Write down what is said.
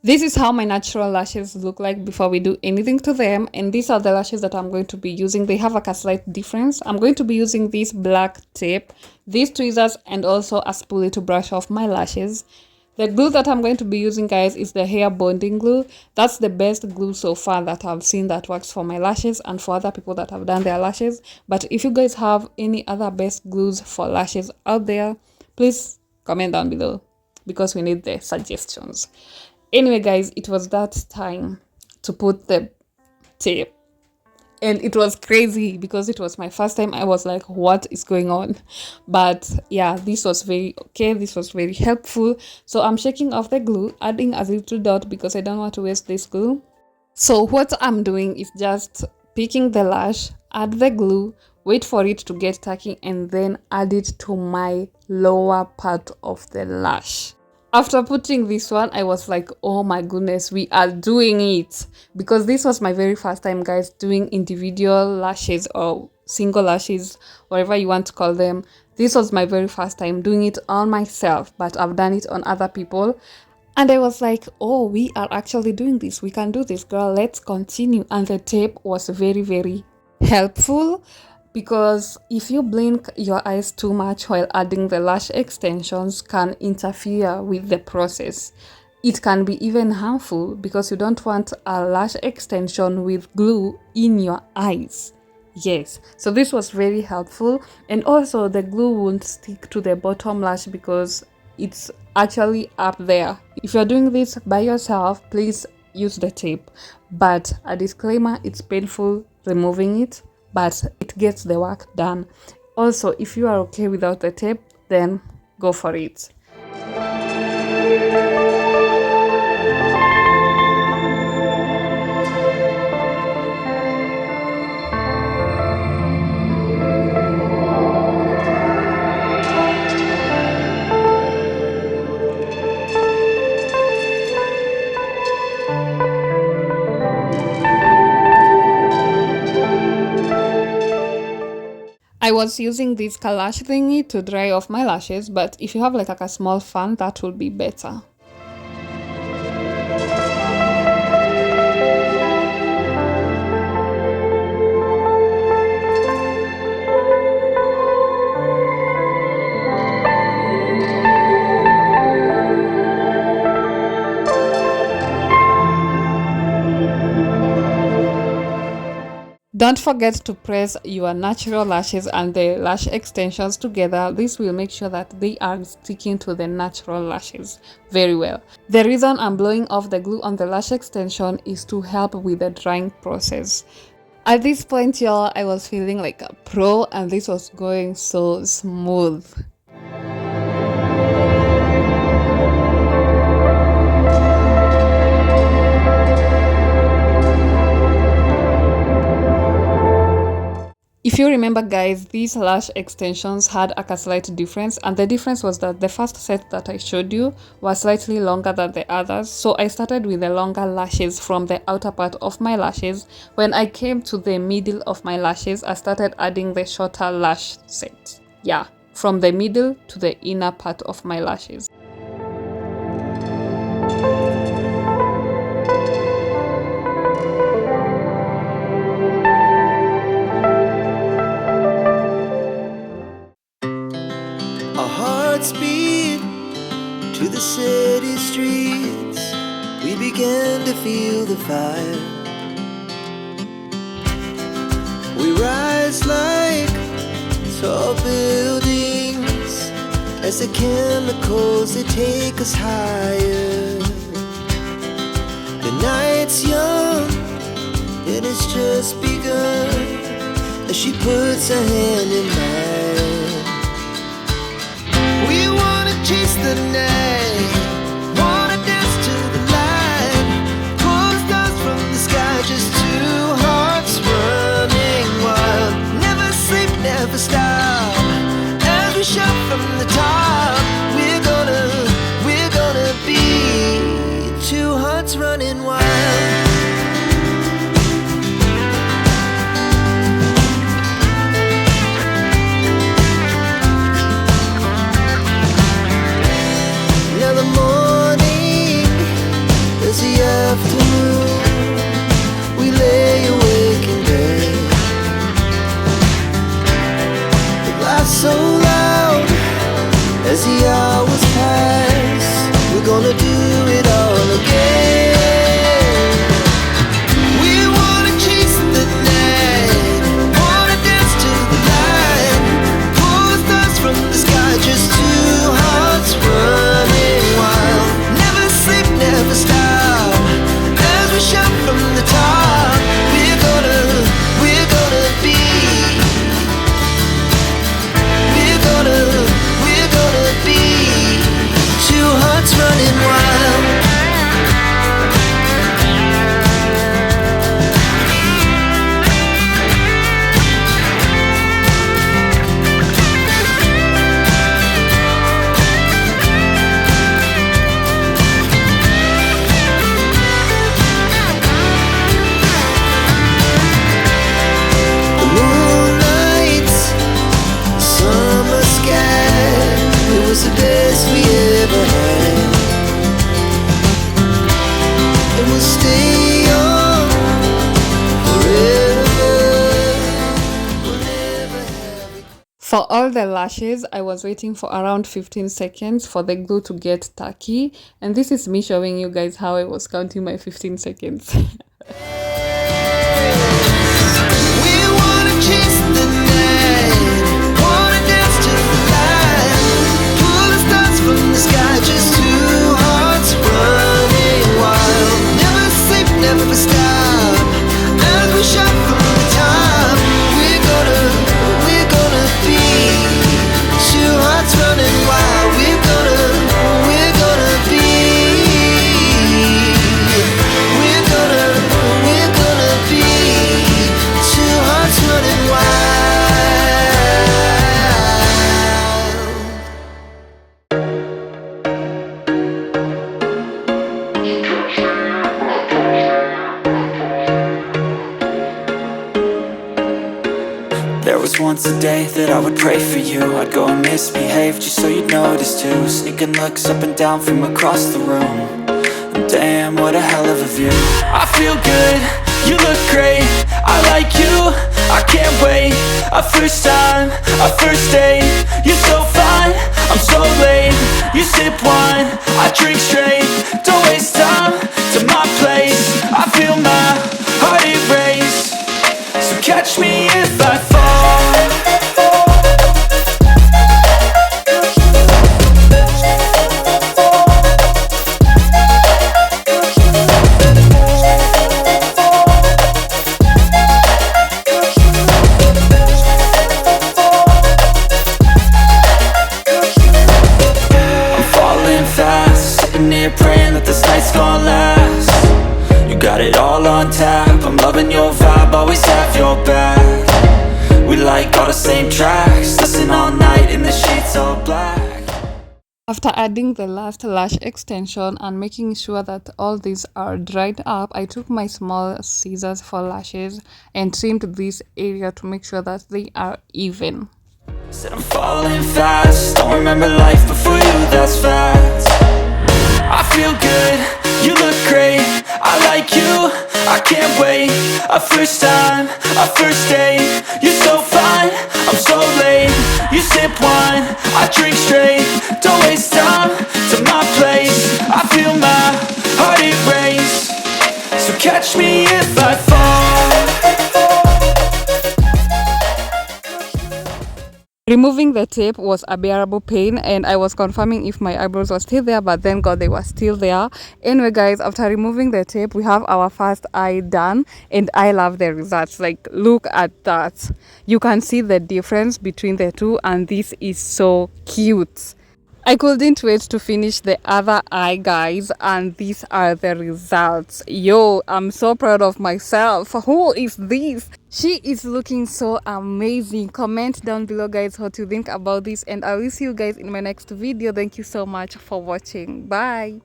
This is how my natural lashes look like before we do anything to them. And these are the lashes that I'm going to be using. They have a slight difference. I'm going to be using this black tape, these tweezers, and also a spoolie to brush off my lashes. The glue that I'm going to be using, guys, is the hair bonding glue. That's the best glue so far that I've seen that works for my lashes and for other people that have done their lashes. But if you guys have any other best glues for lashes out there, please comment down below because we need the suggestions. Anyway, guys, it was that time to put the tape. And it was crazy because it was my first time. I was like, what is going on? But yeah, this was very okay. This was very helpful. So I'm shaking off the glue, adding a little dot because I don't want to waste this glue. So what I'm doing is just picking the lash, add the glue, wait for it to get tacky, and then add it to my lower part of the lash. After putting this one, I was like, oh my goodness, we are doing it. Because this was my very first time, guys, doing individual lashes or single lashes, whatever you want to call them. This was my very first time doing it on myself, but I've done it on other people. And I was like, oh, we are actually doing this. We can do this, girl. Let's continue. And the tape was very, very helpful. Because if you blink your eyes too much while adding the lash extensions can interfere with the process. It can be even harmful because you don't want a lash extension with glue in your eyes. Yes, so this was very helpful. And also the glue won't stick to the bottom lash because it's actually up there. If you're doing this by yourself, please use the tape. But a disclaimer, it's painful removing it, but it gets the work done. Also, if you are okay without the tape, then go for it. I was using this lash thingy to dry off my lashes, but if you have like a small fan, that will be better. Don't forget to press your natural lashes and the lash extensions together. This will make sure that they are sticking to the natural lashes very well. The reason I'm blowing off the glue on the lash extension is to help with the drying process. At this point, y'all, I was feeling like a pro and this was going so smooth. If you remember, guys, these lash extensions had a slight difference, and the difference was that the first set that I showed you was slightly longer than the others. So I started with the longer lashes from the outer part of my lashes. When I came to the middle of my lashes, I started adding the shorter lash set. Yeah, from the middle to the inner part of my lashes. Speed to the city streets, we began to feel the fire. We rise like tall buildings as the chemicals, they take us higher. The night's young and it's just begun as she puts her hand in mine. Chase the night, wanna dance to the light, pull the stars from the sky, just two hearts running wild. Never sleep, never stop, as we shout from the top. We're gonna be two hearts running wild. afternoon, we lay awake in bed. It laughs so loud as the hours pass. We're gonna do it all again. We wanna chase the night, wanna dance to the light, pull stars from the sky, just two hearts running wild. Never sleep, never stop, as we shout from the top. We're gonna be. We're gonna be two hearts running wild. The moonlight, summer sky, it was the best we ever had. And we'll stay young forever. We'll never have it. For all the lashes, I was waiting for around 15 seconds for the glue to get tacky, and this is me showing you guys how I was counting my 15 seconds. We wanna chase the night, wanna dance to the light, pull the stars from the sky, just two hearts running wild. Never sleep, never stop, as we shout from the top. We're gonna be two hearts running wild. We're gonna be. We're gonna be two hearts running wild. There was once a day that I would pray for you. I'd go and misbehave just so you'd notice too. Sneaking looks up and down from across the room. And damn, what a hell of a view. I feel good, you look great, I like you, I can't wait. A first time, a first date, you're so fine, I'm so late. You sip wine, I drink straight, don't waste time to my place. I feel my heart erase, so catch me if I fall. I'm falling fast, sitting here praying that this night's gonna last. You got it all on tap, I'm loving your vibe, always have your back. We like all the same tracks, listen all night in the sheets all black. After adding the last lash extension and making sure that all these are dried up, I took my small scissors for lashes and trimmed this area to make sure that they are even. Said I'm falling fast, don't remember life before you, that's facts. I feel good, you look great, I like you, I can't wait. A first time, a first date, you're so fine, I'm so late. You sip wine, I drink straight, don't waste time to my place. I feel my heart erase, so catch me if I fall. Removing the tape was a bearable pain, and I was confirming if my eyebrows were still there, but then God, they were still there. Anyway guys, after removing the tape, we have our first eye done, and I love the results. Like, look at that, you can see the difference between the two, and this is so cute. I couldn't wait to finish the other eye, guys, and these are the results. Yo, I'm so proud of myself. Who is this? She is looking so amazing. Comment down below, guys, what you think about this, and I will see you guys in my next video. Thank you so much for watching. Bye.